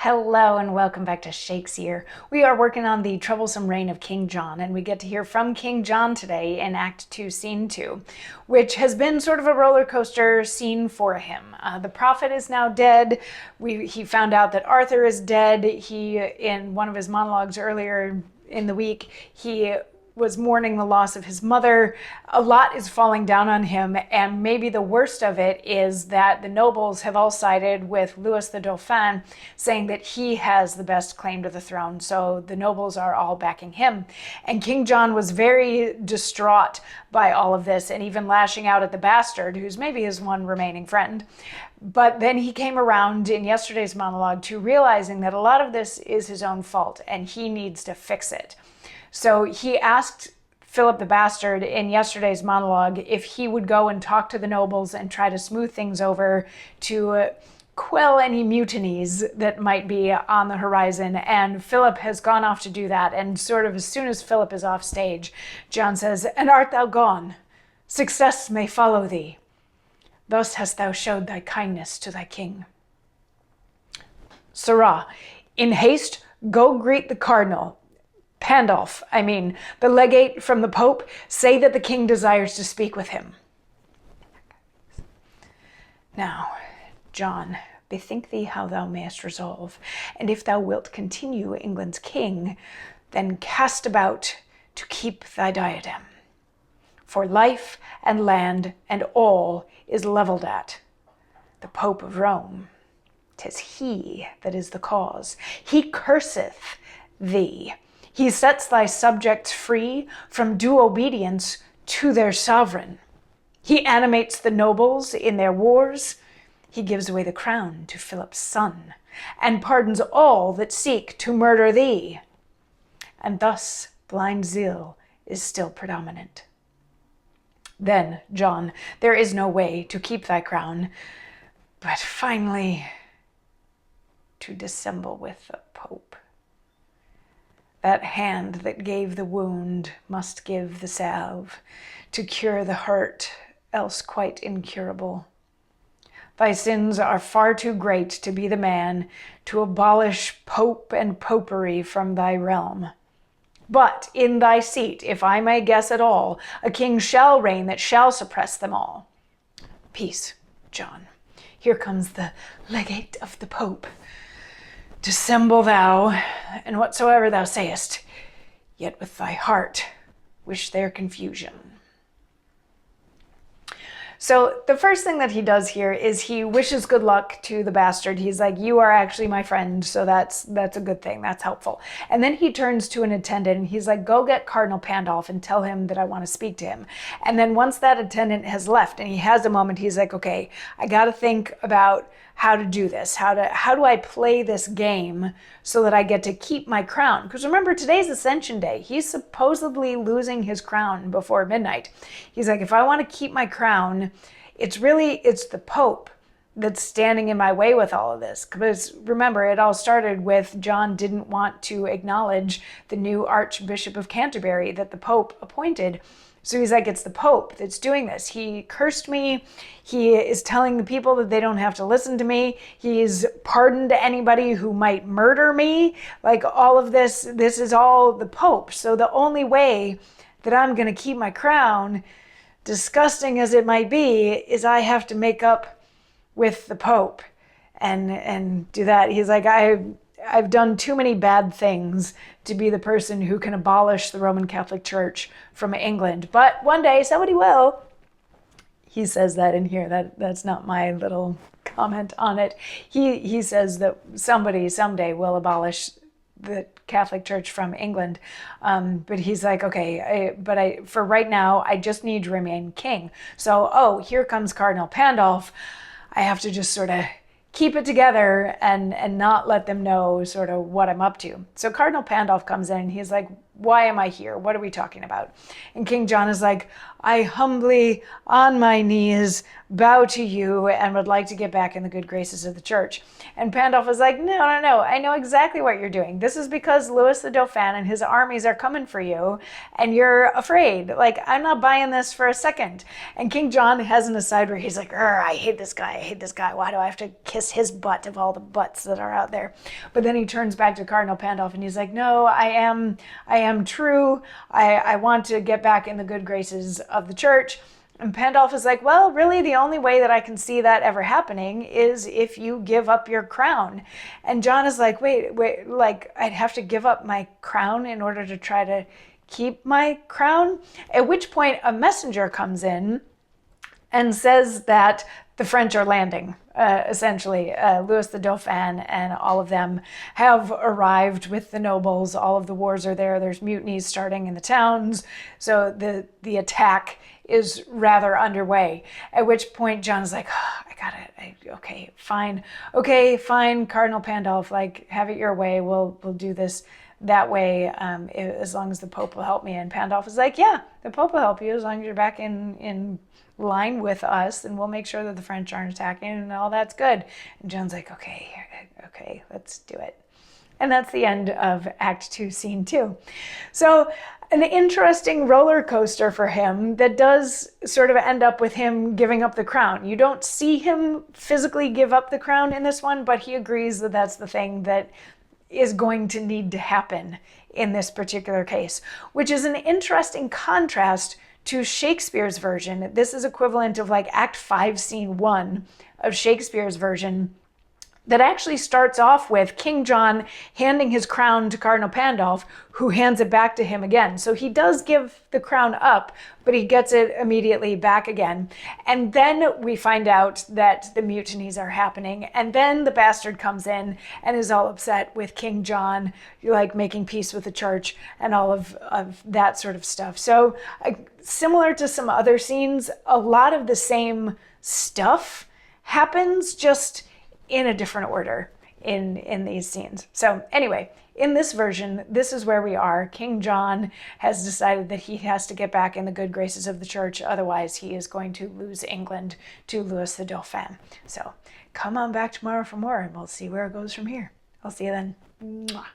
Hello and welcome back to Shakesyear. We are working on the troublesome reign of King John, and we get to hear from King John today in Act 2, Scene 2, which has been sort of a roller coaster scene for him. The prophet is now dead. He found out that Arthur is dead. In one of his monologues earlier in the week, he was mourning the loss of his mother. A lot is falling down on him, and maybe the worst of it is that the nobles have all sided with Louis the Dauphin, saying that he has the best claim to the throne, so the nobles are all backing him. And King John was very distraught by all of this, and even lashing out at the bastard, who's maybe his one remaining friend. But then he came around in yesterday's monologue to realizing that a lot of this is his own fault, and he needs to fix it. So he asked Philip the Bastard in yesterday's monologue if he would go and talk to the nobles and try to smooth things over to quell any mutinies that might be on the horizon. And Philip has gone off to do that. And sort of as soon as Philip is off stage, John says, "And art thou gone? Success may follow thee. Thus hast thou showed thy kindness to thy king. Sirrah, in haste, go greet the cardinal. Pandolf, the legate from the Pope, say that the king desires to speak with him." Now, John, bethink thee how thou mayest resolve, and if thou wilt continue England's king, then cast about to keep thy diadem. For life and land and all is levelled at the Pope of Rome. 'Tis he that is the cause. He curseth thee. He sets thy subjects free from due obedience to their sovereign. He animates the nobles in their wars. He gives away the crown to Philip's son, and pardons all that seek to murder thee. And thus blind zeal is still predominant. Then, John, there is no way to keep thy crown, but finally to dissemble with the Pope. That hand that gave the wound must give the salve to cure the hurt, else quite incurable. Thy sins are far too great to be the man to abolish Pope and Popery from thy realm. But in thy seat, if I may guess at all, a king shall reign that shall suppress them all. Peace, John. Here comes the legate of the Pope. Dissemble thou, and whatsoever thou sayest, yet with thy heart wish their confusion. So the first thing that he does here is he wishes good luck to the bastard. He's like, you are actually my friend, so that's a good thing. That's helpful. And then he turns to an attendant and he's like, go get Cardinal Pandolf and tell him that I want to speak to him. And then once that attendant has left and he has a moment, he's like, okay, I got to think about how to do this. How do I play this game so that I get to keep my crown? Because remember, today's Ascension Day. He's supposedly losing his crown before midnight. He's like, if I want to keep my crown, it's the Pope that's standing in my way with all of this. Because remember, it all started with John didn't want to acknowledge the new Archbishop of Canterbury that the Pope appointed. So he's like, it's the Pope that's doing this. He cursed me. He is telling the people that they don't have to listen to me. He's pardoned anybody who might murder me. Like all of this is all the Pope. So the only way that I'm going to keep my crown, disgusting as it might be, is I have to make up with the Pope and do that. He's like, I've done too many bad things to be the person who can abolish the Roman Catholic Church from England. But one day somebody will. He says that in here. That's not my little comment on it. He says that somebody someday will abolish the Catholic Church from England. But he's like, okay, for right now, I just need to remain king. So, here comes Cardinal Pandolf. I have to just sort of keep it together and not let them know sort of what I'm up to. So Cardinal Pandolf comes in and he's like, why am I here? What are we talking about? And King John is like, I humbly on my knees bow to you and would like to get back in the good graces of the church. And Pandulph is like, no, no, no, I know exactly what you're doing. This is because Louis the Dauphin and his armies are coming for you, and you're afraid. Like, I'm not buying this for a second. And King John has an aside where he's like, I hate this guy. I hate this guy. Why do I have to kiss his butt of all the butts that are out there? But then he turns back to Cardinal Pandulph and he's like, no, I am true. I want to get back in the good graces of the church. And Pandulph is like, well, really the only way that I can see that ever happening is if you give up your crown. And John is like, wait, like I'd have to give up my crown in order to try to keep my crown? At which point a messenger comes in and says that the French are landing, essentially. Louis the Dauphin and all of them have arrived with the nobles. All of the wars are there. There's mutinies starting in the towns. So the attack is rather underway. At which point John's like, I got it. Okay, fine. Okay, fine, Cardinal Pandulph, like, have it your way. We'll do this that way, as long as the Pope will help me. And Pandulph is like, yeah, the Pope will help you as long as you're back in line with us, and we'll make sure that the French aren't attacking, and all that's good. And John's like, okay, let's do it. And that's the end of Act 2, Scene 2. So an interesting roller coaster for him that does sort of end up with him giving up the crown. You don't see him physically give up the crown in this one, but he agrees that that's the thing that is going to need to happen in this particular case, which is an interesting contrast to Shakespeare's version. This is equivalent of like Act 5, Scene 1 of Shakespeare's version, that actually starts off with King John handing his crown to Cardinal Pandulph, who hands it back to him again. So he does give the crown up, but he gets it immediately back again. And then we find out that the mutinies are happening. And then the bastard comes in and is all upset with King John, like making peace with the church and all of that sort of stuff. So similar to some other scenes, a lot of the same stuff happens, just in a different order in these scenes. So anyway, in this version, this is where we are. King John has decided that he has to get back in the good graces of the church, otherwise he is going to lose England to Louis the Dauphin. So come on back tomorrow for more, and we'll see where it goes from here. I'll see you then. Mwah.